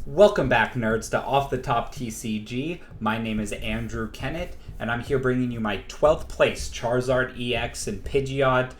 Welcome back, nerds, to Off the Top TCG. My name is Andrew Kennett, and I'm here bringing you my 12th place Charizard EX and Pidgeot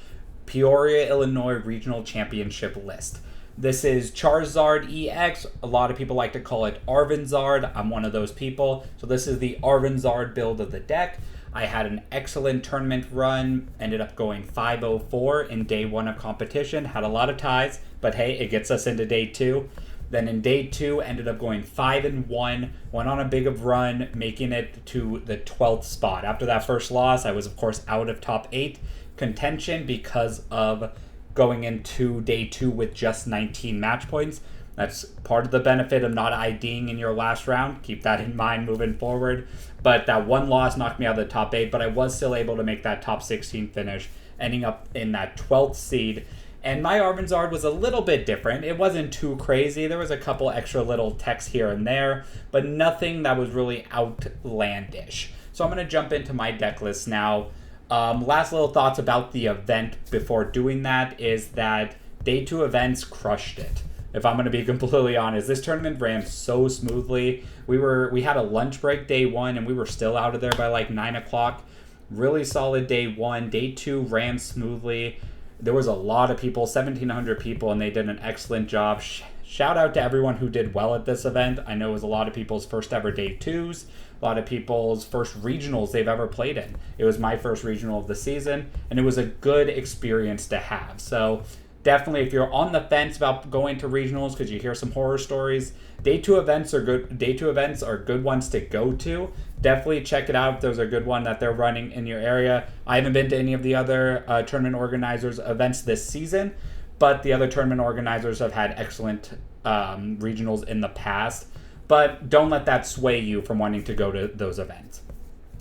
Peoria, Illinois Regional Championship list. This is Charizard EX. A lot of people like to call it Arven Charizard. I'm one of those people. So this is the Arven Charizard build of the deck. I had an excellent tournament run, ended up going 5-0-4 in day one of competition. Had a lot of ties, but hey, it gets us into day two. Then in day two, ended up going 5-1, went on a big of run, making it to the 12th spot. After that first loss, I was, of course, out of top 8 contention because of going into day two with just 19 match points. That's part of the benefit of not IDing in your last round. Keep that in mind moving forward. But that one loss knocked me out of the top 8, but I was still able to make that top 16 finish, ending up in that 12th seed. And my Arven Charizard was a little bit different. It wasn't too crazy. There was a couple extra little techs here and there, but nothing that was really outlandish. So I'm going to jump into my deck list now. Last little thoughts about the event before doing that is that day 2 events crushed it. If I'm going to be completely honest, this tournament ran so smoothly. We had a lunch break day 1, and we were still out of there by like 9 o'clock. Really solid day 1. Day 2 ran smoothly. There was a lot of people, 1,700 people, and they did an excellent job. Shout out to everyone who did well at this event. I know it was a lot of people's first ever day 2s, a lot of people's first regionals they've ever played in. It was my first regional of the season, and it was a good experience to have. So definitely, if you're on the fence about going to regionals because you hear some horror stories, day 2 events are good. Day 2 events are good ones to go to. Definitely check it out if there's a good one that they're running in your area. I haven't been to any of the other tournament organizers' events this season, but the other tournament organizers have had excellent regionals in the past. But don't let that sway you from wanting to go to those events.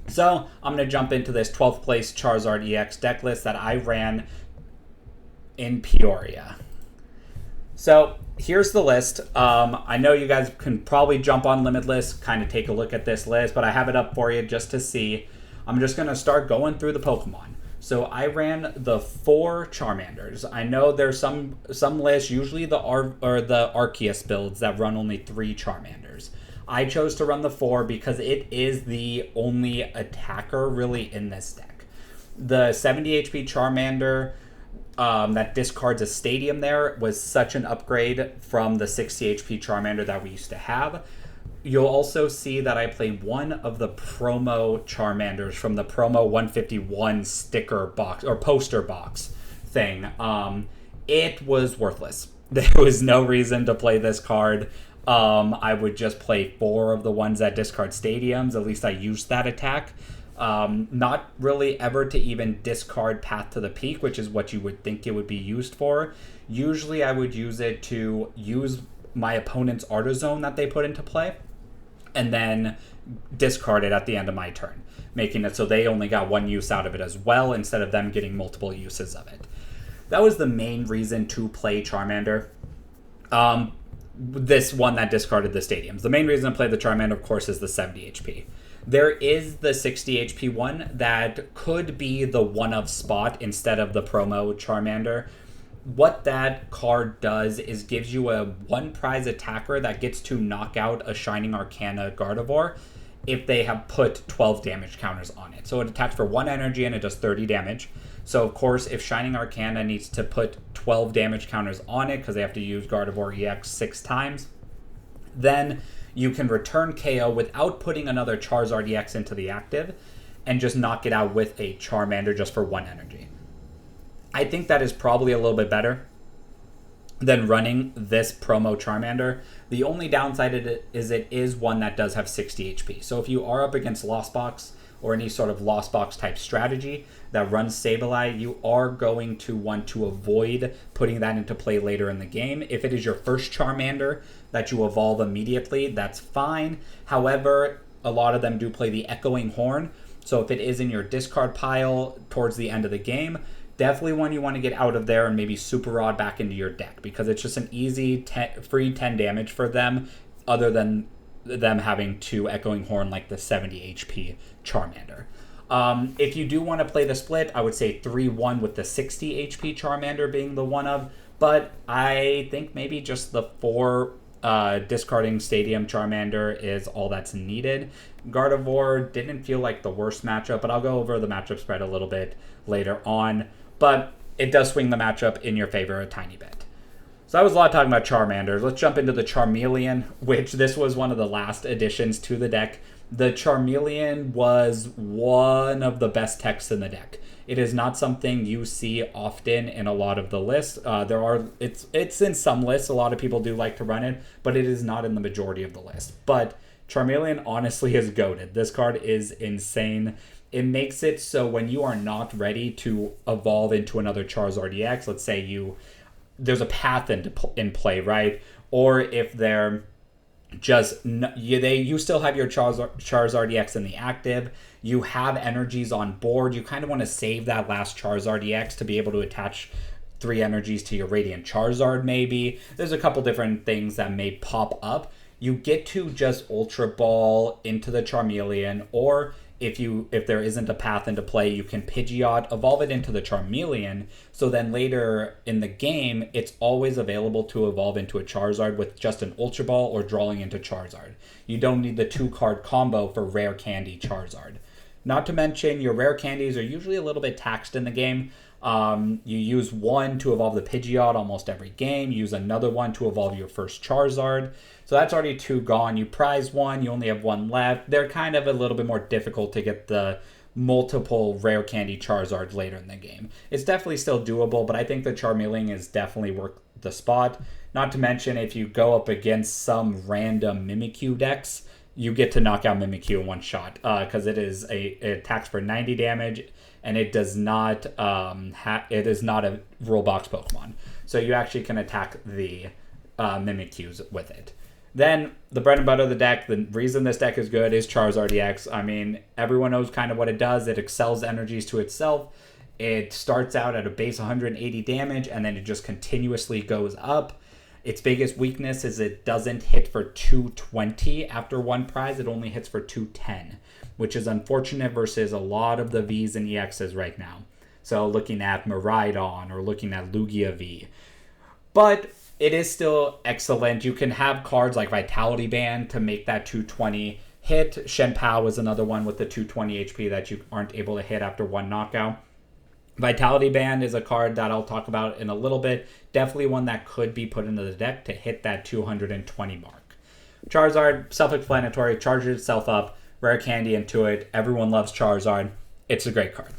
So I'm going to jump into this 12th place Charizard EX deck list that I ran in Peoria. So here's the list. I know you guys can probably jump on Limitless, kind of take a look at this list, but I have it up for you just to see. I'm just going to start going through the Pokemon. So I ran the 4 Charmanders. I know there's some lists, usually the Arceus builds that run only 3 Charmanders. I chose to run the 4 because it is the only attacker really in this deck. The 70 HP Charmander that discards a stadium there was such an upgrade from the 60 HP Charmander that we used to have. You'll also see that I play one of the promo Charmanders from the promo 151 sticker box or poster box thing. It was worthless. There was no reason to play this card. I would just play 4 of the ones that discard stadiums. At least I used that attack. Not really ever to even discard Path to the Peak, which is what you would think it would be used for. Usually I would use it to use my opponent's Artizone that they put into play, and then discard it at the end of my turn, making it so they only got 1 use out of it as well, instead of them getting multiple uses of it. That was the main reason to play Charmander. This one that discarded the stadiums. The main reason to play the Charmander, of course, is the 70 HP. There is the 60 HP one that could be the one-of spot instead of the promo Charmander. What that card does is gives you a 1 prize attacker that gets to knock out a Shining Arcana Gardevoir if they have put 12 damage counters on it. So it attacks for 1 energy and it does 30 damage. So of course, if Shining Arcana needs to put 12 damage counters on it because they have to use Gardevoir EX 6 times, then you can return KO without putting another Charizard EX into the active and just knock it out with a Charmander just for 1 energy. I think that is probably a little bit better than running this promo Charmander. The only downside it is one that does have 60 HP. So if you are up against Lost Box or any sort of Lost Box type strategy that runs Sableye, you are going to want to avoid putting that into play later in the game. If it is your first Charmander that you evolve immediately, that's fine. However, a lot of them do play the Echoing Horn. So if it is in your discard pile towards the end of the game, definitely one you want to get out of there and maybe Super Rod back into your deck, because it's just an easy free 10 damage for them, other than them having to Echoing Horn like the 70 HP Charmander. If you do want to play the split, I would say 3-1 with the 60 HP Charmander being the one of, but I think maybe just the 4 discarding Stadium Charmander is all that's needed. Gardevoir didn't feel like the worst matchup, but I'll go over the matchup spread a little bit later on. But it does swing the matchup in your favor a tiny bit. So that was a lot talking about Charmanders. Let's jump into the Charmeleon, which this was one of the last additions to the deck. The Charmeleon was one of the best techs in the deck. It is not something you see often in a lot of the lists. It's in some lists. A lot of people do like to run it, but it is not in the majority of the list. But Charmeleon honestly is goated. This card is insane. It makes it so when you are not ready to evolve into another Charizard EX, let's say there's a path in play, right? Or if they're you still have your Charizard EX in the active, you have energies on board, you kind of want to save that last Charizard EX to be able to attach 3 energies to your Radiant Charizard maybe. There's a couple different things that may pop up. You get to just Ultra Ball into the Charmeleon, or if there isn't a path into play, you can Pidgeot, evolve it into the Charmeleon, so then later in the game, it's always available to evolve into a Charizard with just an Ultra Ball or drawing into Charizard. You don't need the 2-card combo for Rare Candy Charizard. Not to mention, your Rare Candies are usually a little bit taxed in the game. You use one to evolve the Pidgeot almost every game. You use another one to evolve your first Charizard. So that's already 2 gone. You prize 1, you only have 1 left. They're kind of a little bit more difficult to get the multiple Rare Candy Charizards later in the game. It's definitely still doable, but I think the Charmeleon is definitely worth the spot. Not to mention, if you go up against some random Mimikyu decks, you get to knock out Mimikyu in one shot, because it attacks for 90 damage, and it does not it is not a rule box Pokemon. So you actually can attack the Mimikyus with it. Then, the bread and butter of the deck, the reason this deck is good is Charizard EX. I mean, everyone knows kind of what it does. It excels energies to itself. It starts out at a base 180 damage, and then it just continuously goes up. Its biggest weakness is it doesn't hit for 220 after one prize. It only hits for 210, which is unfortunate versus a lot of the Vs and EXs right now. So, looking at Miraidon or looking at Lugia V. But it is still excellent. You can have cards like Vitality Band to make that 220 hit. Shen Pao is another one with the 220 HP that you aren't able to hit after one knockout. Vitality Band is a card that I'll talk about in a little bit. Definitely one that could be put into the deck to hit that 220 mark. Charizard, self-explanatory, charges itself up, Rare Candy into it. Everyone loves Charizard. It's a great card.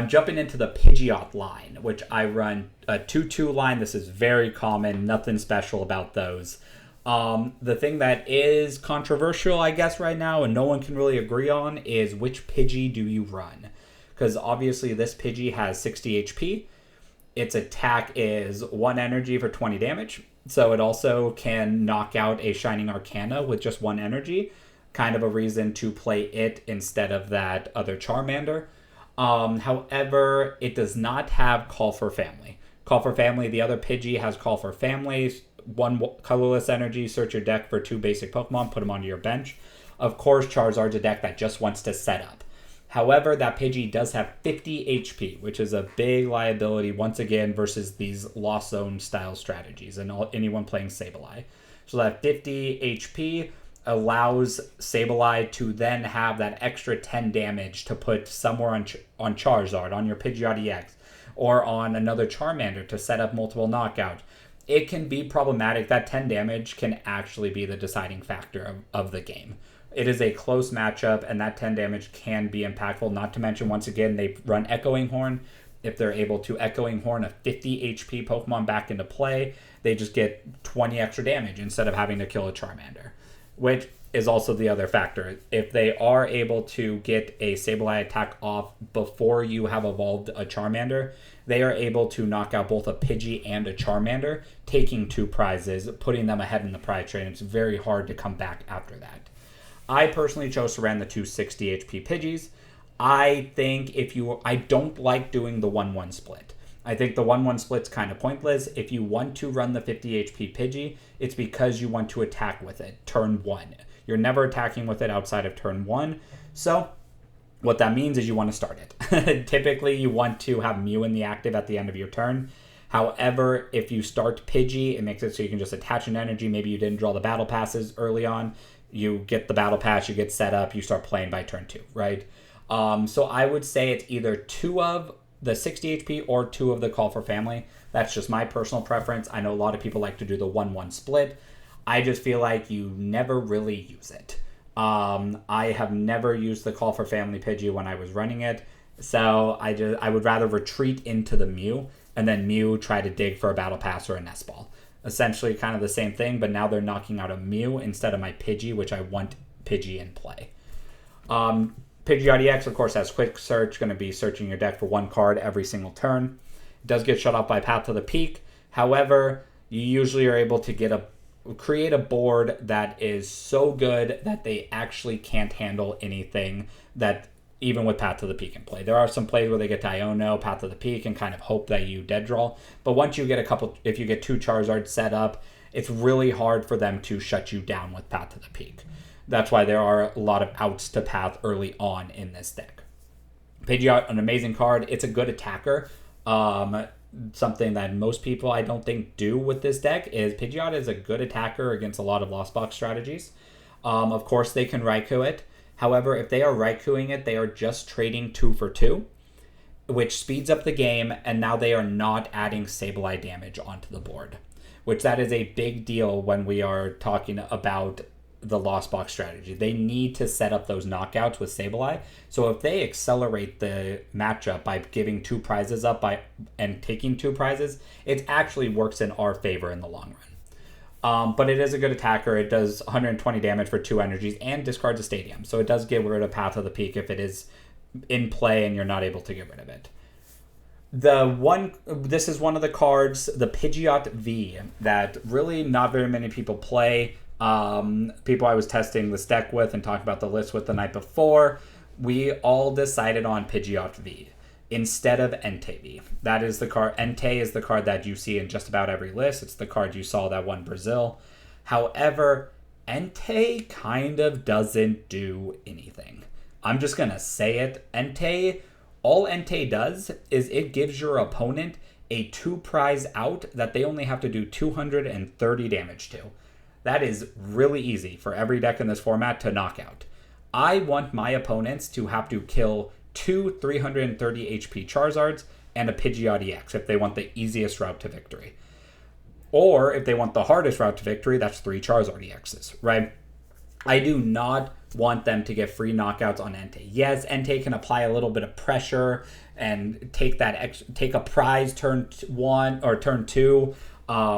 Jumping into the Pidgeot line, which I run a 2-2 line. This is very common. Nothing special about those. The thing that is controversial, I guess, right now, and no one can really agree on, is which Pidgey do you run? Because obviously this Pidgey has 60 HP. Its attack is 1 energy for 20 damage. So it also can knock out a Shining Arcana with just 1 energy. Kind of a reason to play it instead of that other Charmander. However, it does not have Call for Family. Call for Family, the other Pidgey has Call for Family. 1 colorless energy, search your deck for 2 basic Pokemon, put them onto your bench. Of course, Charizard's a deck that just wants to set up. However, that Pidgey does have 50 HP, which is a big liability, once again, versus these Lost Zone style strategies and anyone playing Sableye. So that 50 HP allows Sableye to then have that extra 10 damage to put somewhere on Charizard, on your Pidgeot EX, or on another Charmander to set up multiple knockout. It can be problematic. That 10 damage can actually be the deciding factor of the game. It is a close matchup, and that 10 damage can be impactful. Not to mention, once again, they run Echoing Horn. If they're able to Echoing Horn a 50 HP Pokemon back into play, they just get 20 extra damage instead of having to kill a Charmander, which is also the other factor. If they are able to get a Sableye attack off before you have evolved a Charmander, they are able to knock out both a Pidgey and a Charmander, taking 2 prizes, putting them ahead in the prize trade. It's very hard to come back after that. I personally chose to run the 260 HP Pidgeys. I think I don't like doing the 1-1 split. I think the 1-1 split's kind of pointless. If you want to run the 50 HP Pidgey, it's because you want to attack with it turn 1. You're never attacking with it outside of turn 1. So what that means is you want to start it. Typically, you want to have Mew in the active at the end of your turn. However, if you start Pidgey, it makes it so you can just attach an energy. Maybe you didn't draw the battle passes early on. You get the battle pass, you get set up, you start playing by turn 2, right? So I would say it's either 2 of the 60 HP or 2 of the Call for Family. That's just my personal preference. I know a lot of people like to do the 1-1 split. I just feel like you never really use it. I have never used the Call for Family Pidgey when I was running it. So I would rather retreat into the Mew and then Mew try to dig for a Battle Pass or a Nest Ball. Essentially kind of the same thing, but now they're knocking out a Mew instead of my Pidgey, which I want Pidgey in play. Pidgeot EX, of course, has Quick Search, going to be searching your deck for 1 card every single turn. It does get shut off by Path to the Peak. However, you usually are able to create a board that is so good that they actually can't handle anything that even with Path to the Peak in play. There are some plays where they get Diona, Path to the Peak, and kind of hope that you dead draw. But once you get if you get 2 Charizards set up, it's really hard for them to shut you down with Path to the Peak. That's why there are a lot of outs to Path early on in this deck. Pidgeot, an amazing card. It's a good attacker. Something that most people, I don't think, do with this deck is Pidgeot is a good attacker against a lot of Lost Box strategies. Of course, they can Raikou it. However, if they are Raikouing it, they are just trading 2 for 2, which speeds up the game, and now they are not adding Sableye damage onto the board, which that is a big deal when we are talking about the Lost Box strategy. They need to set up those knockouts with Sableye. So if they accelerate the matchup by giving 2 prizes up and taking 2 prizes, it actually works in our favor in the long run. But it is a good attacker. It does 120 damage for 2 energies and discards a stadium. So it does get rid of Path of the Peak if it is in play and you're not able to get rid of it. This is one of the cards, the Pidgeot V, that really not very many people play. People I was testing this deck with and talking about the list with the night before, we all decided on Pidgeot V instead of Entei V. That is the card. Entei is the card that you see in just about every list. It's the card you saw that won Brazil. However, Entei kind of doesn't do anything. I'm just going to say it. All Entei does is it gives your opponent a 2 prize out that they only have to do 230 damage to. That is really easy for every deck in this format to knock out. I want my opponents to have to kill 2 330 HP Charizards and a Pidgeot EX if they want the easiest route to victory. Or if they want the hardest route to victory, that's 3 Charizard EXs, right? I do not want them to get free knockouts on Entei. Yes, Entei can apply a little bit of pressure and take a prize turn 1 or turn 2.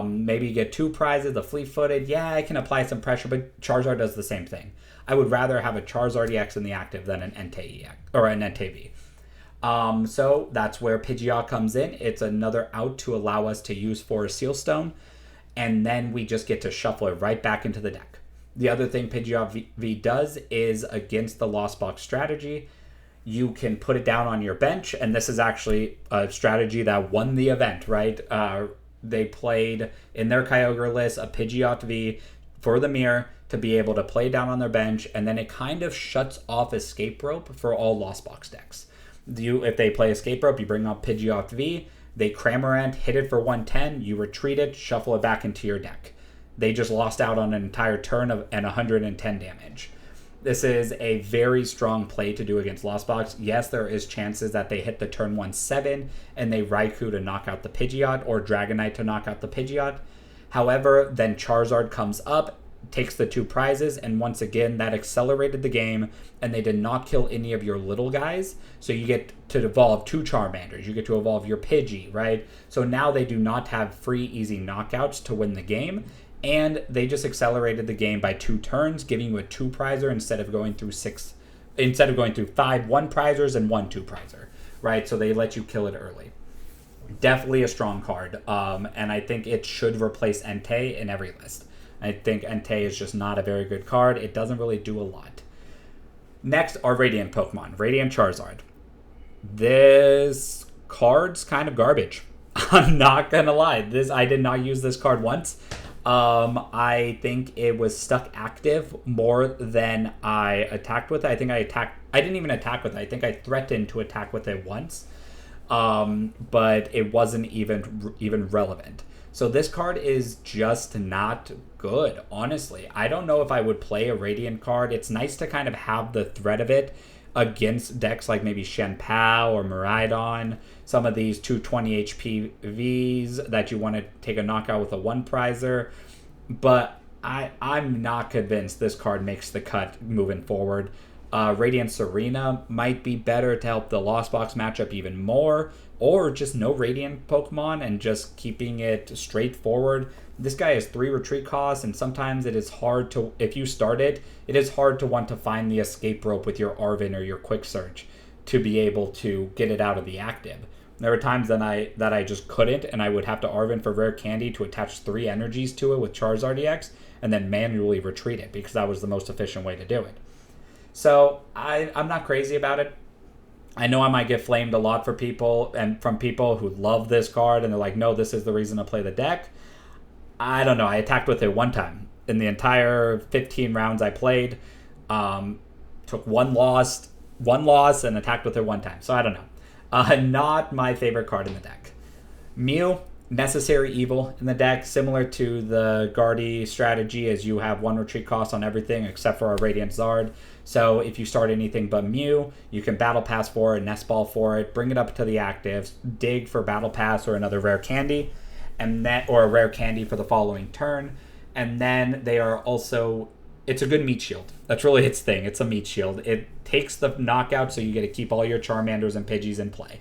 Maybe get 2 prizes, the fleet-footed. Yeah, I can apply some pressure, but Charizard does the same thing. I would rather have a Charizard EX in the active than an Entei EX or an Entei V. So that's where Pidgeot comes in. It's another out to allow us to use Forest Seal Stone, and then we just get to shuffle it right back into the deck. The other thing Pidgeot V does is against the Lost Box strategy, you can put it down on your bench, and this is actually a strategy that won the event, right? They played in their Kyogre list a Pidgeot V for the mirror to be able to play down on their bench, and then it kind of shuts off Escape Rope for all Lost Box decks. If they play Escape Rope, you bring up Pidgeot V, they Cramorant, hit it for 110, you retreat it, shuffle it back into your deck. They just lost out on an entire turn and 110 damage. This is a very strong play to do against Lost Box. Yes, there is chances that they hit the turn 1-7 and they Raikou to knock out the Pidgeot or Dragonite to knock out the Pidgeot. However, then Charizard comes up, takes the 2 prizes, and once again, that accelerated the game, and they did not kill any of your little guys. So you get to evolve 2 Charmanders. You get to evolve your Pidgey, right? So now they do not have free, easy knockouts to win the game. And they just accelerated the game by 2 turns, giving you a 2 prizer instead of going through 5 1 prizers and 1 2 prizer, right? So they let you kill it early. Definitely a strong card, and I think it should replace Entei in every list. I think Entei is just not a very good card. It doesn't really do a lot. Next are Radiant Pokemon, Radiant Charizard. This card's kind of garbage. I'm not gonna lie. I did not use this card once. I think it was stuck active more than I attacked with it. I didn't even attack with it. I think I threatened to attack with it once. but it wasn't even relevant. So this card is just not good, honestly. I don't know if I would play a Radiant card. It's nice to kind of have the threat of it against decks like maybe Shen Pao or Miraidon, some of these 220 HP Vs that you want to take a knockout with a one prizer. But I'm not convinced this card makes the cut moving forward. Radiant Serena might be better to help the Lost Box matchup even more, or just no Radiant Pokemon and just keeping it straightforward. This guy has 3 retreat costs, and sometimes it is hard to, if you start it is hard to want to find the escape rope with your Arven or your Quick Search to be able to get it out of the active. There were times that I just couldn't, and I would have to Arven for Rare Candy to attach 3 energies to it with Charizard EX, and then manually retreat it, because that was the most efficient way to do it. So I'm not crazy about it. I know I might get flamed a lot for people, and from people who love this card, and they're like, no, this is the reason to play the deck. I don't know. I attacked with it one time. In the entire 15 rounds I played, took one loss and attacked with it one time. So I don't know. Not my favorite card in the deck. Mew, necessary evil in the deck, similar to the Guardy strategy, as you have 1 retreat cost on everything except for a Radiant Zard. So if you start anything but Mew, you can Battle Pass for it, Nest Ball for it, bring it up to the actives, dig for Battle Pass or another Rare Candy, and that, or a Rare Candy for the following turn. And then they are also, it's a good meat shield. That's really its thing. It's a meat shield. It takes the knockout, so you get to keep all your Charmanders and Pidgeys in play.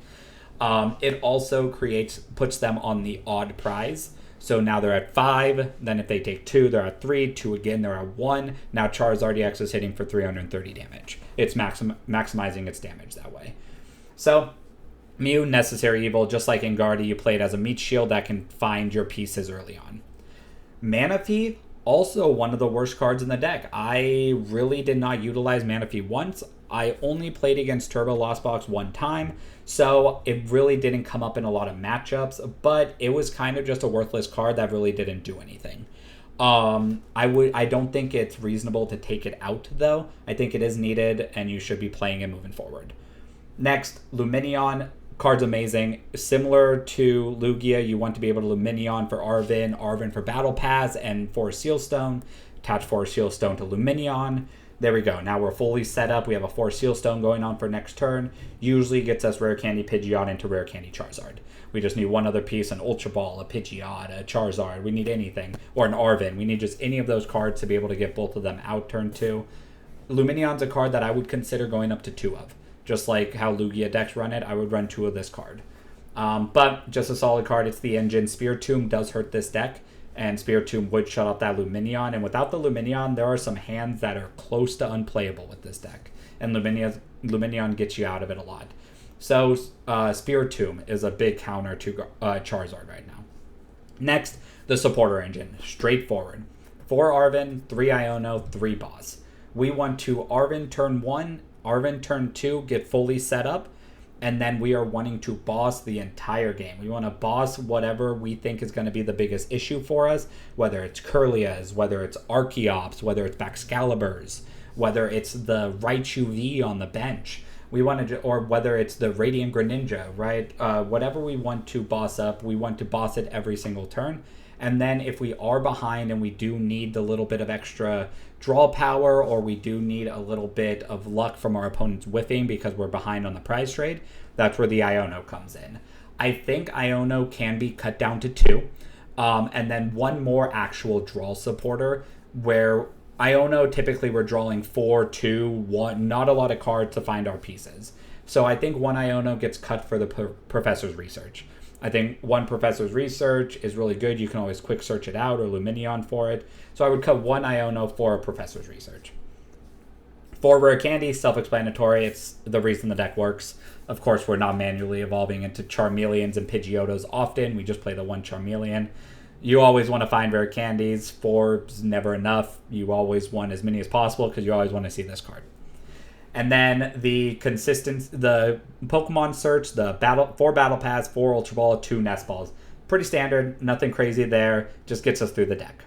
It also puts them on the odd prize. So now they're at 5. Then if they take 2, they're at 3. 2 again, they're at 1. Now Charizard EX is hitting for 330 damage. It's maximizing its damage that way. So Mew, necessary evil. Just like in Guardy, you play it as a meat shield that can find your pieces early on. Manaphy, also one of the worst cards in the deck. I really did not utilize Manaphy once. I only played against Turbo Lost Box one time, so it really didn't come up in a lot of matchups, but it was kind of just a worthless card that really didn't do anything. I don't think it's reasonable to take it out, though. I think it is needed, and you should be playing it moving forward. Next, Lumineon. Card's amazing. Similar to Lugia, you want to be able to Lumineon for Arven for Battle Pass, and for Sealstone. Attach for Sealstone to Lumineon. There we go. Now we're fully set up. We have a 4 Sealstone going on for next turn. Usually gets us Rare Candy Pidgeot into Rare Candy Charizard. We just need one other piece, an Ultra Ball, a Pidgeot, a Charizard. We need anything. Or an Arven. We need just any of those cards to be able to get both of them out turn 2. Lumineon's a card that I would consider going up to 2 of. Just like how Lugia decks run it, I would run 2 of this card. But just a solid card. It's the engine. Spiritomb does hurt this deck, and Spiritomb would shut off that Lumineon. And without the Lumineon, there are some hands that are close to unplayable with this deck. And Lumineon gets you out of it a lot. So Spiritomb is a big counter to Charizard right now. Next, the supporter engine. Straightforward. 4 Arven, 3 Iono, 3 Boss. We want to Arven turn 1, Arven turn 2, get fully set up, and then we are wanting to boss the entire game. We want to boss whatever we think is going to be the biggest issue for us, whether it's Kirlias, whether it's Archeops, whether it's Baxcaliburs, whether it's the Raichu V on the bench. We want to, or whether it's the Radiant Greninja, right? Whatever we want to boss up, we want to boss it every single turn. And then if we are behind and we do need a little bit of extra draw power, or we do need a little bit of luck from our opponent's whiffing because we're behind on the prize trade, that's where the Iono comes in. I think Iono can be cut down to 2. And then one more actual draw supporter, where Iono, typically we're drawing 4, 2, 1, not a lot of cards to find our pieces. So I think one Iono gets cut for the Professor's Research. I think one Professor's Research is really good. You can always quick search it out or Lumineon for it. So I would cut one Iono for a Professor's Research. For Rare Candy, self-explanatory. It's the reason the deck works. Of course, we're not manually evolving into Charmeleons and Pidgeotos often. We just play the one Charmeleon. You always want to find Rare Candies. 4 is never enough. You always want as many as possible because you always want to see this card. And then the Pokemon search, the 4 Battle Pass, 4 Ultra Ball, 2 Nest Balls. Pretty standard, nothing crazy there, just gets us through the deck.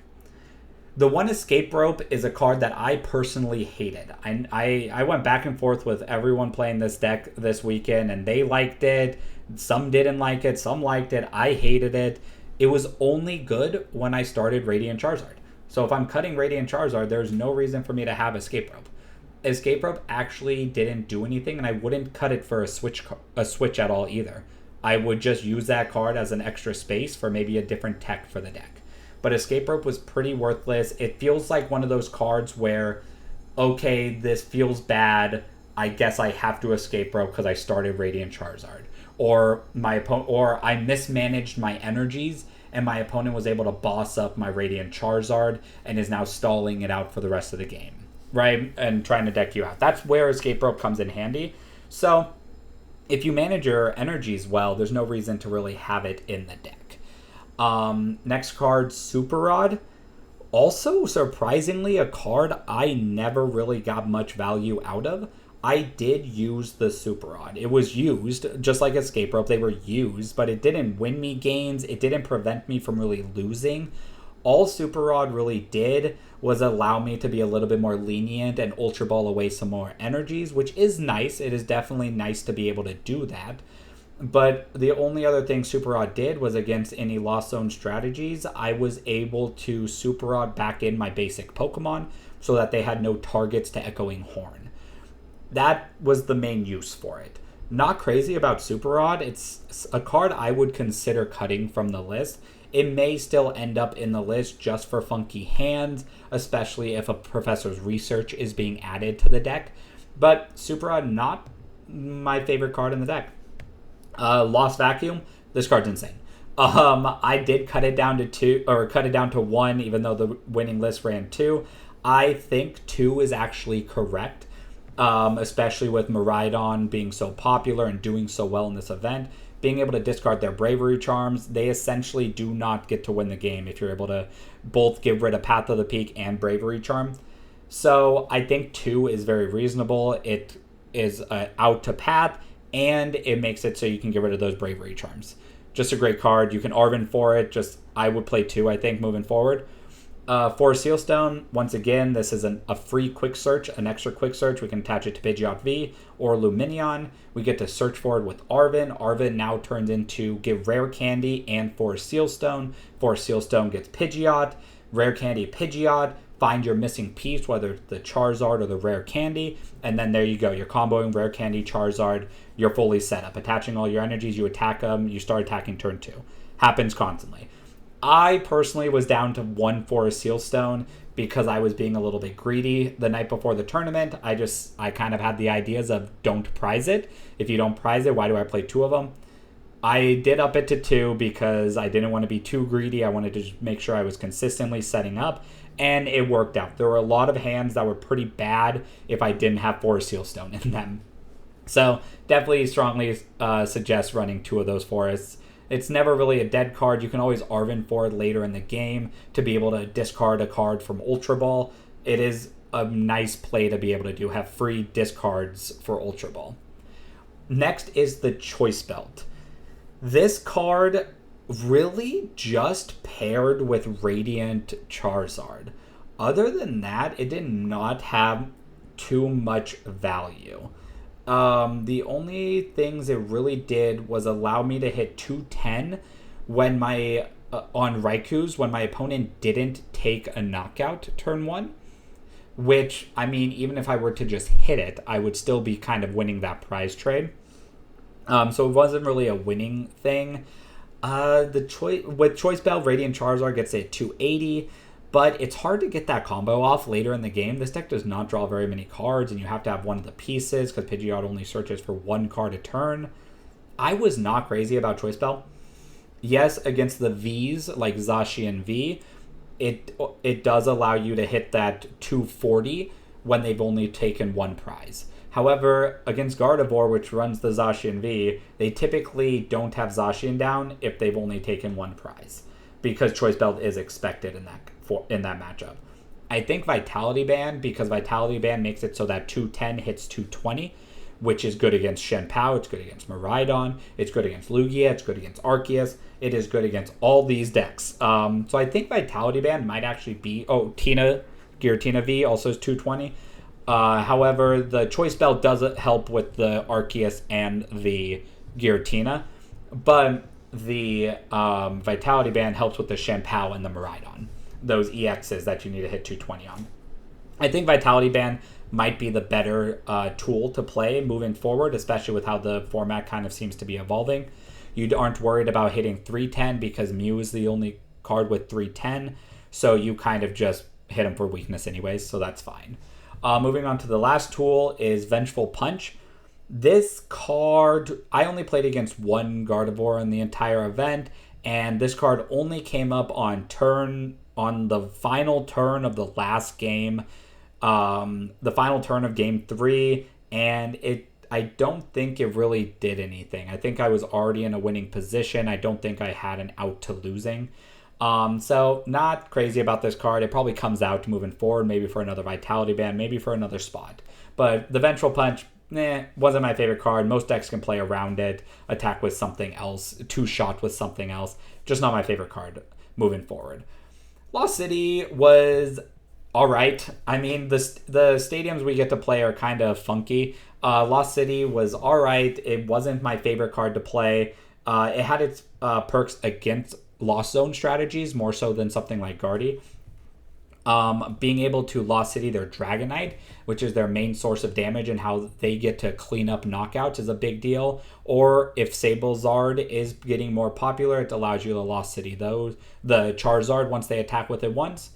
The one escape rope is a card that I personally hated. I went back and forth with everyone playing this deck this weekend, and they liked it. Some didn't like it. Some liked it. I hated it. It was only good when I started Radiant Charizard. So if I'm cutting Radiant Charizard, there's no reason for me to have escape rope. Escape rope actually didn't do anything, and I wouldn't cut it for a switch at all either. I would just use that card as an extra space for maybe a different tech for the deck. But Escape Rope was pretty worthless. It feels like one of those cards where, okay, this feels bad. I guess I have to Escape Rope because I started Radiant Charizard. Or I mismanaged my energies and my opponent was able to boss up my Radiant Charizard and is now stalling it out for the rest of the game, right? And trying to deck you out. That's where Escape Rope comes in handy. So if you manage your energies well, there's no reason to really have it in the deck. Next card, Super Rod. Also, surprisingly, a card I never really got much value out of. I did use the Super Rod. It was used, just like Escape Rope, they were used, but it didn't win me games. It didn't prevent me from really losing. All Super Rod really did was allow me to be a little bit more lenient and Ultra Ball away some more energies, which is nice. It is definitely nice to be able to do that. But the only other thing Super Rod did was against any Lost Zone strategies, I was able to Super Rod back in my basic Pokemon so that they had no targets to Echoing Horn. That was the main use for it. Not crazy about Super Rod. It's a card I would consider cutting from the list. It may still end up in the list just for funky hands, especially if a Professor's Research is being added to the deck. But Super Rod, not my favorite card in the deck. Lost Vacuum. This card's insane. I did cut it down to 2, or cut it down to 1, even though the winning list ran 2. I think 2 is actually correct, especially with Miraidon being so popular and doing so well in this event. Being able to discard their Bravery Charms, they essentially do not get to win the game if you're able to both get rid of Path of the Peak and Bravery Charm. So I think 2 is very reasonable. It is out to Path, and it makes it so you can get rid of those Bravery Charms. Just a great card. You can Arven for it. I would play 2, I think, moving forward. For Sealstone, once again, this is a free quick search, an extra quick search. We can attach it to Pidgeot V or Lumineon. We get to search for it with Arven. Arven now turns into give Rare Candy and for Sealstone. For Sealstone gets Pidgeot. Rare Candy, Pidgeot. Find your missing piece, whether it's the Charizard or the Rare Candy, and then there you go. You're comboing Rare Candy, Charizard. You're fully set up. Attaching all your energies, you attack them. You start attacking turn 2. Happens constantly. I personally was down to 1 for a Sealstone because I was being a little bit greedy the night before the tournament. I kind of had the ideas of don't prize it. If you don't prize it, why do I play 2 of them? I did up it to 2 because I didn't want to be too greedy. I wanted to just make sure I was consistently setting up, and it worked out. There were a lot of hands that were pretty bad if I didn't have 4 Sealstone in them. So definitely strongly suggest running 2 of those forests. It's never really a dead card. You can always Arven for it later in the game to be able to discard a card from Ultra Ball. It is a nice play to be able to do, have free discards for Ultra Ball. Next is the Choice Belt. This card really just paired with Radiant Charizard. Other than that, it did not have too much value. The only things it really did was allow me to hit 210 when my on Raikous when my opponent didn't take a knockout turn 1, which, I mean, even if I were to just hit it, I would still be kind of winning that prize trade. So it wasn't really a winning thing. With Choice Belt, Radiant Charizard gets it 280. But it's hard to get that combo off later in the game. This deck does not draw very many cards, and you have to have one of the pieces because Pidgeot only searches for 1 card a turn. I was not crazy about Choice Belt. Yes, against the Vs, like Zacian V, it does allow you to hit that 240 when they've only taken 1 prize. However, against Gardevoir, which runs the Zacian V, they typically don't have Zacian down if they've only taken 1 prize, because Choice Belt is expected in that matchup. I think Vitality Band, because Vitality Band makes it so that 210 hits 220, which is good against Shen Pao, it's good against Miraidon, it's good against Lugia, it's good against Arceus, it is good against all these decks. So I think Vitality Band might actually be... Oh, Giratina V also is 220. However, the Choice Belt does help with the Arceus and the Giratina, but the Vitality Band helps with the Shen Pao and the Miraidon, those EXs that you need to hit 220 on. I think Vitality Band might be the better tool to play moving forward, especially with how the format kind of seems to be evolving. You aren't worried about hitting 310 because Mew is the only card with 310, so you kind of just hit him for weakness anyways, so that's fine. Moving on to the last tool is Vengeful Punch. This card, I only played against one Gardevoir in the entire event, and this card only came up on the final turn of the last game, the final turn of game 3, and I don't think it really did anything. I think I was already in a winning position. I don't think I had an out to losing. So not crazy about this card. It probably comes out moving forward, maybe for another Vitality Band, maybe for another spot. But the Vengeful Punch, wasn't my favorite card. Most decks can play around it, attack with something else, two-shot with something else. Just not my favorite card moving forward. Lost City was all right. I mean, the stadiums we get to play are kind of funky. Lost City was all right. It wasn't my favorite card to play. It had its perks against Lost Zone strategies more so than something like Guardy. Being able to Lost City their Dragonite, which is their main source of damage, and how they get to clean up knockouts is a big deal. Or if Sablezard is getting more popular, it allows you to Lost City the Charizard once they attack with it once.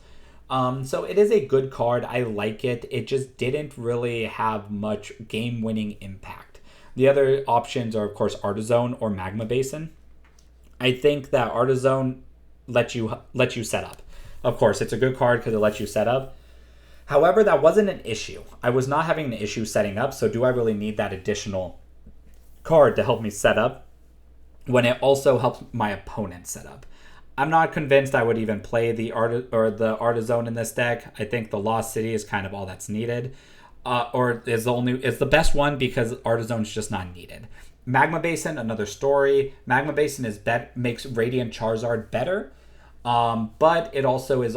So it is a good card. I like it. It just didn't really have much game-winning impact. The other options are, of course, Artazone or Magma Basin. I think that Artazone lets you set up. Of course, it's a good card because it lets you set up. However, that wasn't an issue. I was not having an issue setting up, so do I really need that additional card to help me set up when it also helps my opponent set up? I'm not convinced I would even play the Artazone in this deck. I think the Lost City is kind of all that's needed, or is the best one because Artazone is just not needed. Magma Basin, another story. Magma Basin makes Radiant Charizard better, but it also is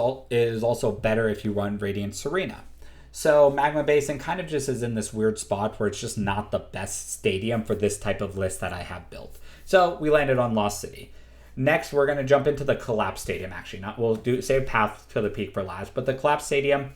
also better if you run Radiant Serena. So Magma Basin kind of just is in this weird spot where it's just not the best stadium for this type of list that I have built. So we landed on Lost City. Next, we're going to jump into the Collapse Stadium. Actually, we'll save Path to the Peak for last, but the Collapse Stadium,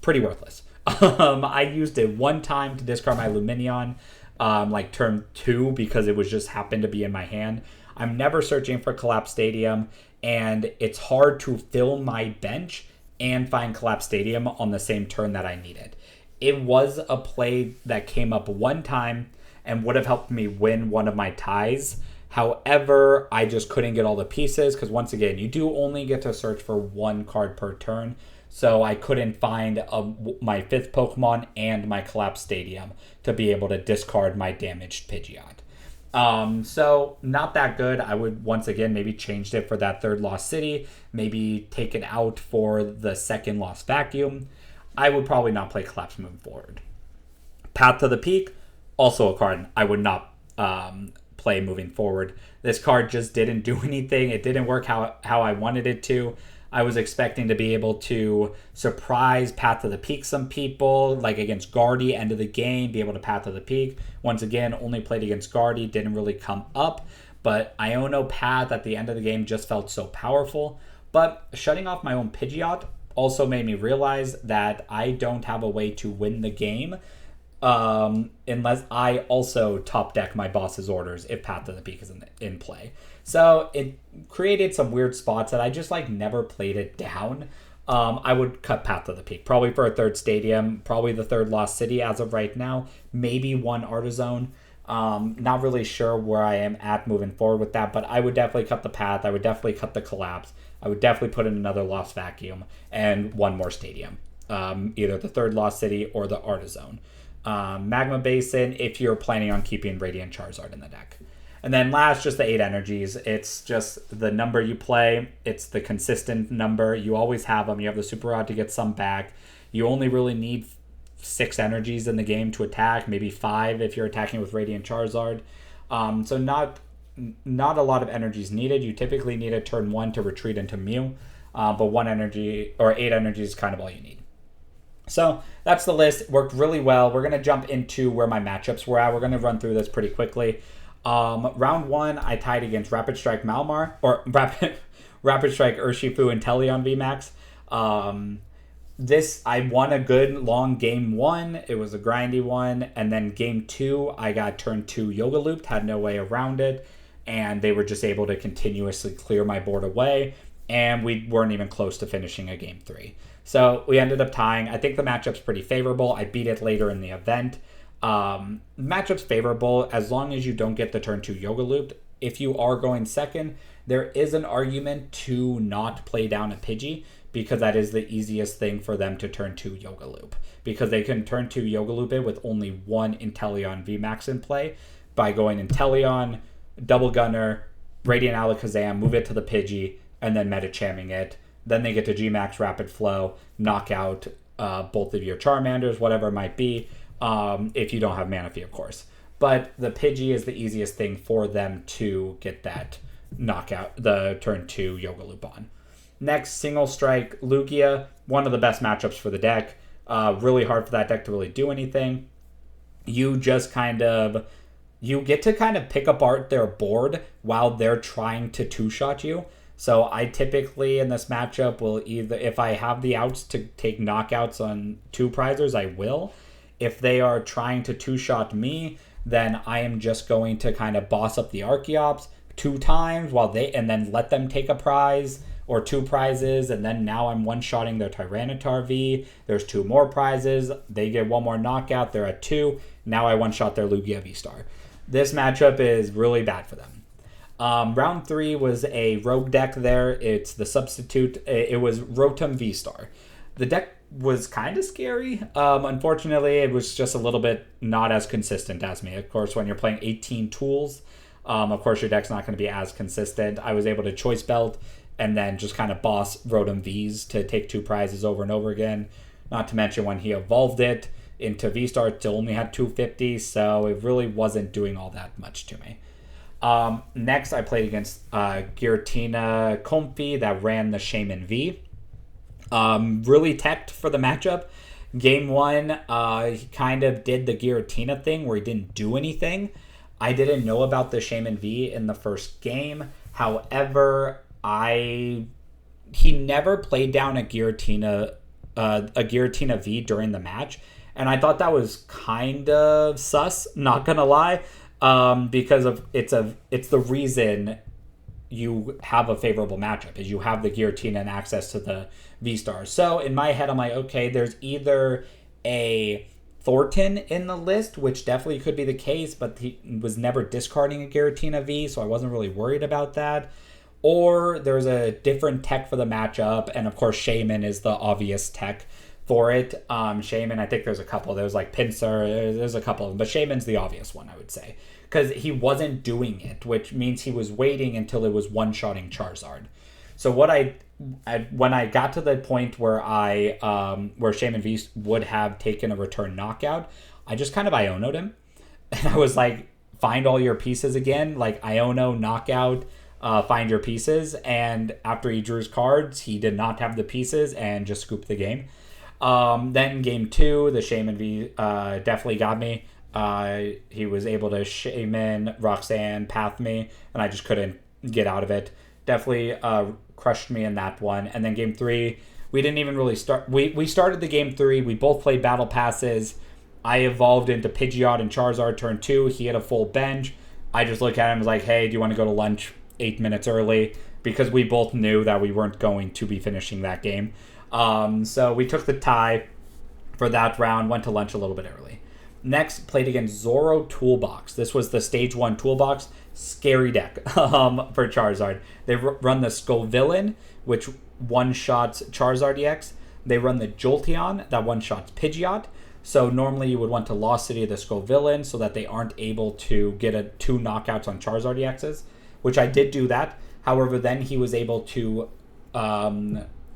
pretty worthless. I used it one time to discard my Lumineon, like turn 2, because it was just happened to be in my hand. I'm never searching for Collapse Stadium, and it's hard to fill my bench and find Collapse Stadium on the same turn that I needed. It was a play that came up one time and would have helped me win one of my ties. However, I just couldn't get all the pieces because, once again, you do only get to search for one card per turn. So I couldn't find my 5th Pokemon and my Collapse Stadium to be able to discard my damaged Pidgeot. So not that good. I would, once again, maybe changed it for that 3rd Lost City. Maybe take it out for the 2nd Lost Vacuum. I would probably not play Collapse moving forward. Path to the Peak, also a card I would not play moving forward. This card just didn't do anything. It didn't work how I wanted it to. I was expecting to be able to surprise Path to the Peak some people, like against Guardy, end of the game, be able to Path to the Peak. Once again, only played against Guardy, didn't really come up, but Iono Path at the end of the game just felt so powerful. But shutting off my own Pidgeot also made me realize that I don't have a way to win the game unless I also top deck my boss's orders if Path to the Peak is in play. So it created some weird spots that I just never played it down. I would cut Path to the Peak, probably for a 3rd Stadium, probably the 3rd Lost City as of right now, maybe one Artazone. Not really sure where I am at moving forward with that, but I would definitely cut the Path. I would definitely cut the Collapse. I would definitely put in another Lost Vacuum and one more Stadium, either the 3rd Lost City or the Artazone. Magma Basin if you're planning on keeping Radiant Charizard in the deck. And then last, just the 8 energies. It's just the number you play. It's the consistent number. You always have them. You have the Super Rod to get some back. You only really need 6 energies in the game to attack, maybe 5 if you're attacking with Radiant Charizard. So not a lot of energies needed. You typically need a turn 1 to retreat into Mew, but 1 energy or 8 energies is kind of all you need. So that's the list. It worked really well. We're going to jump into where my matchups were at. We're going to run through this pretty quickly. Round 1, I tied against Rapid Strike Malmar, or Rapid Strike Urshifu and Teleon VMAX. I won a good long game 1. It was a grindy one. And then game 2, I got turn 2 Yoga Looped, had no way around it. And they were just able to continuously clear my board away. And we weren't even close to finishing a game 3. So we ended up tying. I think the matchup's pretty favorable. I beat it later in the event. Matchup's favorable as long as you don't get the turn 2 Yoga Looped. If you are going second, there is an argument to not play down a Pidgey, because that is the easiest thing for them to turn 2 Yoga Loop. Because they can turn 2 Yoga Loop it with only 1 Inteleon VMAX in play by going Inteleon, Double Gunner, Radiant Alakazam, move it to the Pidgey, and then Metachamming it. Then they get to G-Max Rapid Flow, knock out both of your Charmanders, whatever it might be, if you don't have Manaphy, of course. But the Pidgey is the easiest thing for them to get that knockout, the turn 2 Yoga Loop on. Next, Single Strike Lugia, one of the best matchups for the deck. Really hard for that deck to really do anything. You get to kind of pick apart their board while they're trying to two-shot you. So I typically in this matchup will either, if I have the outs to take knockouts on 2 prizers, I will. If they are trying to two-shot me, then I am just going to kind of boss up the Archeops 2 times and then let them take a prize or 2 prizes, and then now I'm one-shotting their Tyranitar V. There's 2 more prizes. They get 1 more knockout. They're at 2. Now I one-shot their Lugia V-Star. This matchup is really bad for them. Round 3 was a rogue deck there. It's the substitute. It was Rotom V-Star. The deck was kind of scary. Unfortunately, it was just a little bit not as consistent as me. Of course, when you're playing 18 tools, of course, your deck's not going to be as consistent. I was able to Choice Belt and then just kind of boss Rotom Vs to take 2 prizes over and over again. Not to mention when he evolved it into V-Star, it still only had 250, so it really wasn't doing all that much to me. Next, I played against Giratina Comfy that ran the Shaman V. Really teched for the matchup. Game 1, he kind of did the Giratina thing where he didn't do anything. I didn't know about the Shaman V in the first game. However, he never played down a Giratina V during the match, and I thought that was kind of sus, not gonna lie. Because it's the reason you have a favorable matchup is you have the Giratina and access to the V-Star. So in my head, I'm like, okay, there's either a Thornton in the list, which definitely could be the case, but he was never discarding a Giratina V, so I wasn't really worried about that. Or there's a different tech for the matchup, and of course Shaman is the obvious tech for it. Shaman, I think there's a couple. There's like Pinsir, there's a couple of them, but Shaman's the obvious one, I would say. Because he wasn't doing it, which means he was waiting until it was one-shotting Charizard. So when I got to the point where where Shaman V would have taken a return knockout, I just kind of Iono'd him. And I was like, find all your pieces again. Like Iono, knockout, find your pieces. And after he drew his cards, he did not have the pieces and just scooped the game. Then game 2, the Shaman V definitely got me. He was able to Shaman, Roxanne, Path me, and I just couldn't get out of it. Definitely crushed me in that one. And then game 3, we didn't even really start. We started the game 3. We both played battle passes. I evolved into Pidgeot and Charizard turn 2. He had a full bench. I just looked at him and was like, hey, do you want to go to lunch 8 minutes early? Because we both knew that we weren't going to be finishing that game. So we took the tie for that round, went to lunch a little bit early. Next, played against Zoro Toolbox. This was the Stage 1 Toolbox. Scary deck for Charizard. They run the Scovillain, which one-shots Charizard EX. They run the Jolteon, that one-shots Pidgeot. So normally you would want to Lost City the Scovillain so that they aren't able to get 2 knockouts on Charizard EXs, which I did do that. However, then he was able to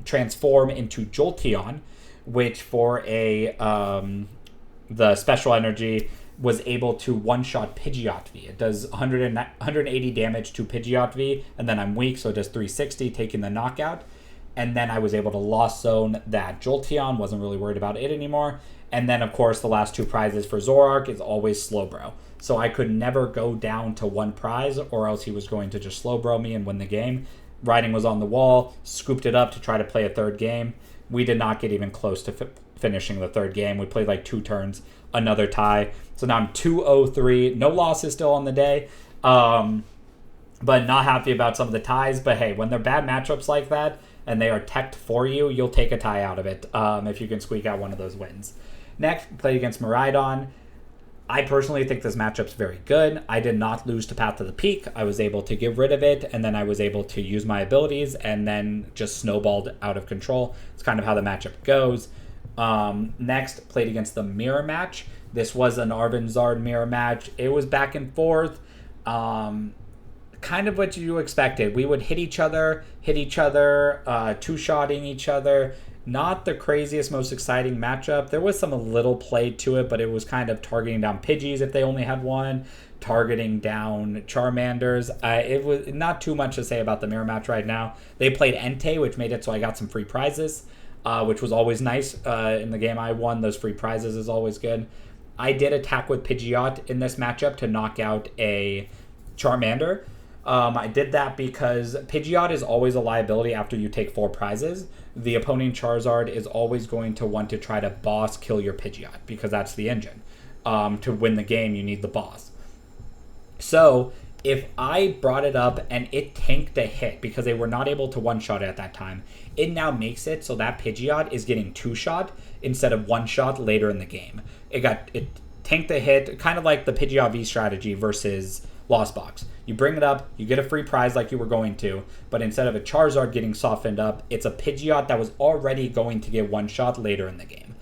transform into Jolteon, which for the special energy was able to one-shot Pidgeot V. It does 180 damage to Pidgeot V, and then I'm weak, so it does 360, taking the knockout. And then I was able to Lost Zone that Jolteon, wasn't really worried about it anymore. And then, of course, the last two prizes for Zoroark is always Slowbro. So I could never go down to one prize, or else he was going to just Slowbro me and win the game. Writing was on the wall, scooped it up to try to play a third game. We did not get even close to finishing the third game. We played like 2 turns, another tie. So now I'm 2-0-3. No losses still on the day. But not happy about some of the ties. But hey, when they're bad matchups like that, and they are teched for you, you'll take a tie out of it if you can squeak out one of those wins. Next, played against Miraidon. I personally think this matchup's very good. I did not lose to Path to the Peak. I was able to get rid of it, and then I was able to use my abilities, and then just snowballed out of control. It's kind of how the matchup goes. Next, played against the Mirror match. This was an Arven Charizard Mirror match. It was back and forth. Kind of what you expected. We would hit each other, two-shotting each other. Not the craziest, most exciting matchup. There was some little play to it, but it was kind of targeting down Pidgeys if they only had one, targeting down Charmanders. It was not too much to say about the mirror match right now. They played Entei, which made it so I got some free prizes, which was always nice. In the game I won, those free prizes is always good. I did attack with Pidgeot in this matchup to knock out a Charmander. I did that because Pidgeot is always a liability after you take 4 prizes. The opponent Charizard is always going to want to try to boss kill your Pidgeot because that's the engine. To win the game, you need the boss. So if I brought it up and it tanked a hit because they were not able to one-shot it at that time, it now makes it so that Pidgeot is getting 2-shot instead of 1-shot later in the game. It tanked the hit, kind of like the Pidgeot V strategy versus Lost Box. You bring it up, you get a free prize like you were going to, but instead of a Charizard getting softened up, it's a Pidgeot that was already going to get 1-shot later in the game,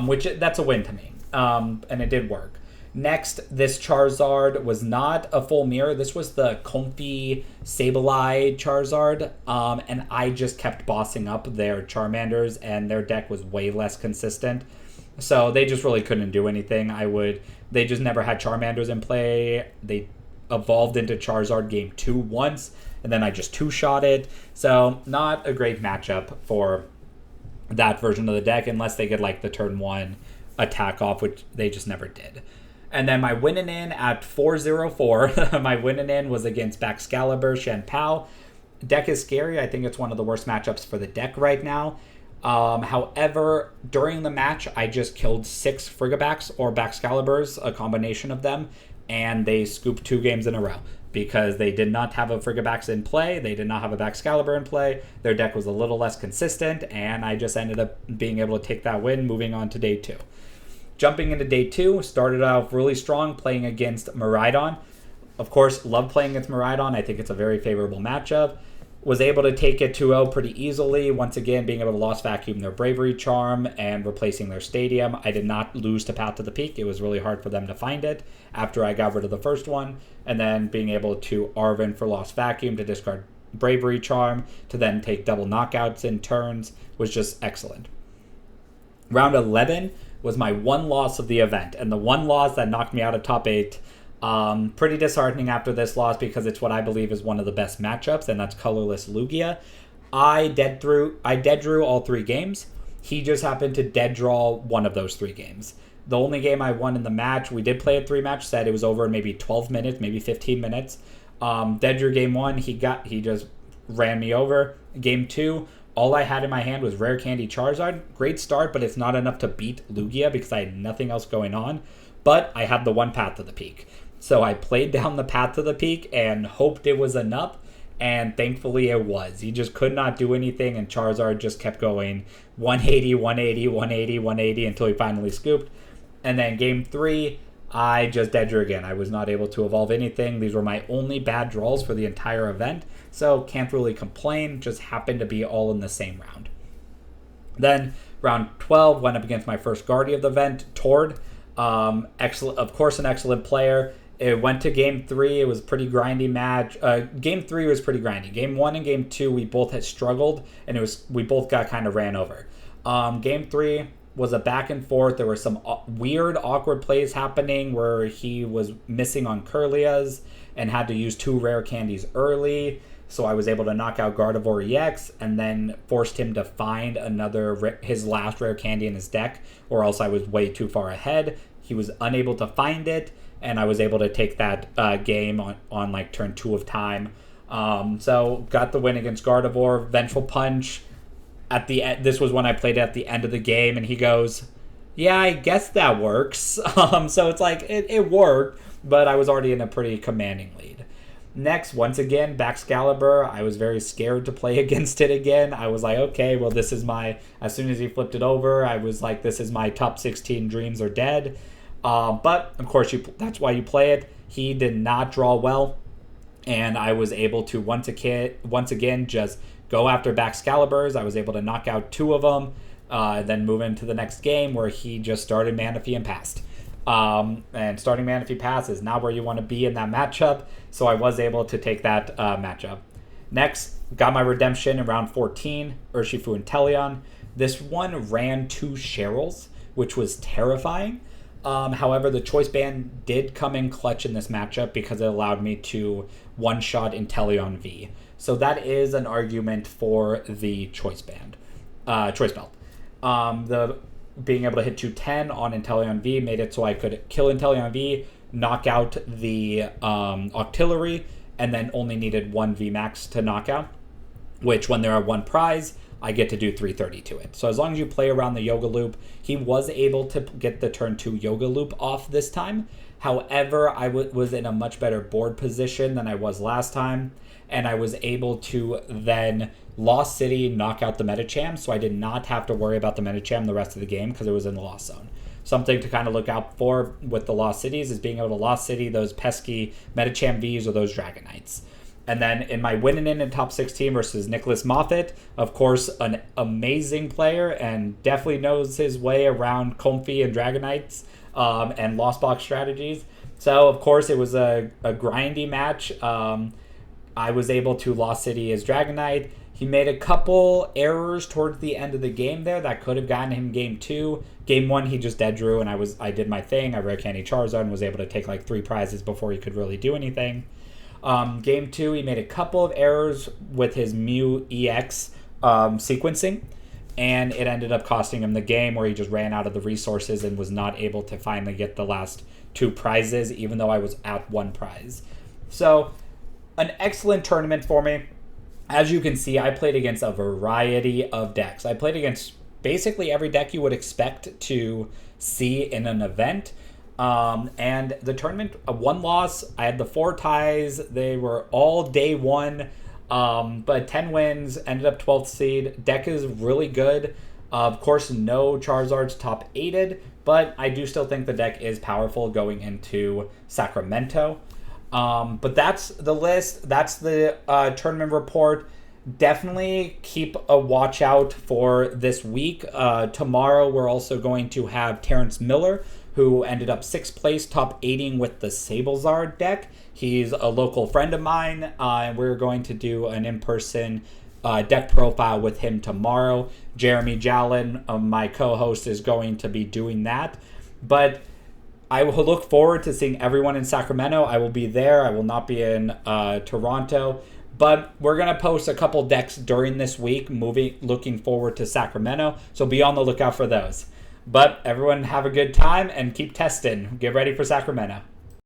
which that's a win to me, and it did work. Next, this Charizard was not a full mirror. This was the Comfy Sableye Charizard, and I just kept bossing up their Charmanders, and their deck was way less consistent. So they just really couldn't do anything. They just never had Charmanders in play. They evolved into Charizard game 2 once, and then I just 2-shot it. So not a great matchup for that version of the deck unless they get like the turn 1 attack off, which they just never did. And then my winning in at 4-0-4, my winning in was against Baxcalibur Shenpao. Deck is scary. I think it's one of the worst matchups for the deck right now. However, during the match, I just killed 6 Frigabacks or Baxcaliburs, a combination of them, and they scooped 2 games in a row because they did not have a Frigabacks in play. They did not have a Baxcalibur in play. Their deck was a little less consistent, and I just ended up being able to take that win, moving on to day 2. Jumping into day 2, started out really strong playing against Miraidon. Of course, love playing against Miraidon. I think it's a very favorable matchup. Was able to take it 2-0 pretty easily. Once again, being able to Lost Vacuum their Bravery Charm and replacing their Stadium. I did not lose to Path to the Peak. It was really hard for them to find it after I got rid of the first one. And then being able to Arven for Lost Vacuum to discard Bravery Charm to then take double knockouts in turns was just excellent. Round 11 was my one loss of the event, and the one loss that knocked me out of top 8. Pretty disheartening after this loss because it's what I believe is one of the best matchups, and that's Colorless Lugia. I dead drew all 3 games. He just happened to dead draw one of those 3 games. The only game I won in the match, we did play a 3-match set. It was over in maybe 12 minutes, maybe 15 minutes. Dead drew game 1. He just ran me over. Game 2, all I had in my hand was Rare Candy Charizard. Great start, but it's not enough to beat Lugia because I had nothing else going on. But I had the one Path to the Peak. So I played down the Path to the Peak and hoped it was enough, and thankfully it was. He just could not do anything, and Charizard just kept going 180, 180, 180, 180 until he finally scooped. And then game 3, I just dead drew again. I was not able to evolve anything. These were my only bad draws for the entire event, so can't really complain. Just happened to be all in the same round. Then round 12 went up against my first Guardian of the event, Tord. Excellent, of course, an excellent player. It went to game 3. It was a pretty grindy match. Game 3 was pretty grindy. Game 1 and game 2, we both had struggled, and we both got kind of ran over. Game 3 was a back and forth. There were some weird, awkward plays happening where he was missing on Curlias and had to use 2 rare candies early. So I was able to knock out Gardevoir EX and then forced him to find his last rare candy in his deck, or else I was way too far ahead. He was unable to find it, and I was able to take that game on like turn 2 of time. So got the win against Gardevoir. Vengeful Punch. This was when I played it at the end of the game, and he goes, "Yeah, I guess that works." So it's like it worked, but I was already in a pretty commanding lead. Next, once again, Baxcalibur. I was very scared to play against it again. I was like, okay, well, this is as soon as he flipped it over, I was like, this is my top 16 dreams are dead. But, of course, that's why you play it. He did not draw well, and I was able to, once again, just go after Baxcaliburs. I was able to knock out 2 of them, then move into the next game where he just started Manaphy and passed. And starting Manaphy Pass is not where you want to be in that matchup, so I was able to take that matchup. Next, got my redemption in round 14, Urshifu and Teleon. This one ran 2 Cheryls, which was terrifying. However, the Choice Band did come in clutch in this matchup because it allowed me to one-shot Inteleon V. So that is an argument for the Choice Belt. Being able to hit 210 on Inteleon V made it so I could kill Inteleon V, knock out the Octillery, and then only needed 1 VMAX to knock out, which when there are 1 prize, I get to do 330 to it. So as long as you play around the Yoga Loop, he was able to get the turn 2 Yoga Loop off this time. However, I was in a much better board position than I was last time, and I was able to then Lost City knock out the Metacham, so I did not have to worry about the Metacham the rest of the game because it was in the Lost Zone. Something to kind of look out for with the Lost Cities is being able to Lost City those pesky Metacham Vs or those Dragonites. And then in my winning in top 16 versus Nicholas Moffat, of course, an amazing player and definitely knows his way around Comfy and Dragonites and Lost Box strategies. So, of course, it was a grindy match. I was able to Lost City as Dragonite. He made a couple errors towards the end of the game there that could have gotten him game 2. Game 1, he just dead drew, and I did my thing. I rare candy Charizard and was able to take like 3 prizes before he could really do anything. Game 2, he made a couple of errors with his Mew EX sequencing, and it ended up costing him the game where he just ran out of the resources and was not able to finally get the last 2 prizes, even though I was at 1 prize. So, an excellent tournament for me. As you can see, I played against a variety of decks. I played against basically every deck you would expect to see in an event. And the tournament, 1 loss, I had the 4 ties. They were all day 1, but 10 wins, ended up 12th seed. Deck is really good. Of course, no Charizard's top 8'd, but I do still think the deck is powerful going into Sacramento. But that's the list. That's the tournament report. Definitely keep a watch out for this week. Tomorrow, we're also going to have Terrence Miller, who ended up 6th place, top 8ing with the Sablezard deck. He's a local friend of mine, and we're going to do an in-person deck profile with him tomorrow. Jeremy Jallin, my co-host, is going to be doing that. But I will look forward to seeing everyone in Sacramento. I will be there. I will not be in Toronto. But we're going to post a couple decks during this week, looking forward to Sacramento. So be on the lookout for those. But everyone have a good time and keep testing. Get ready for Sacramento.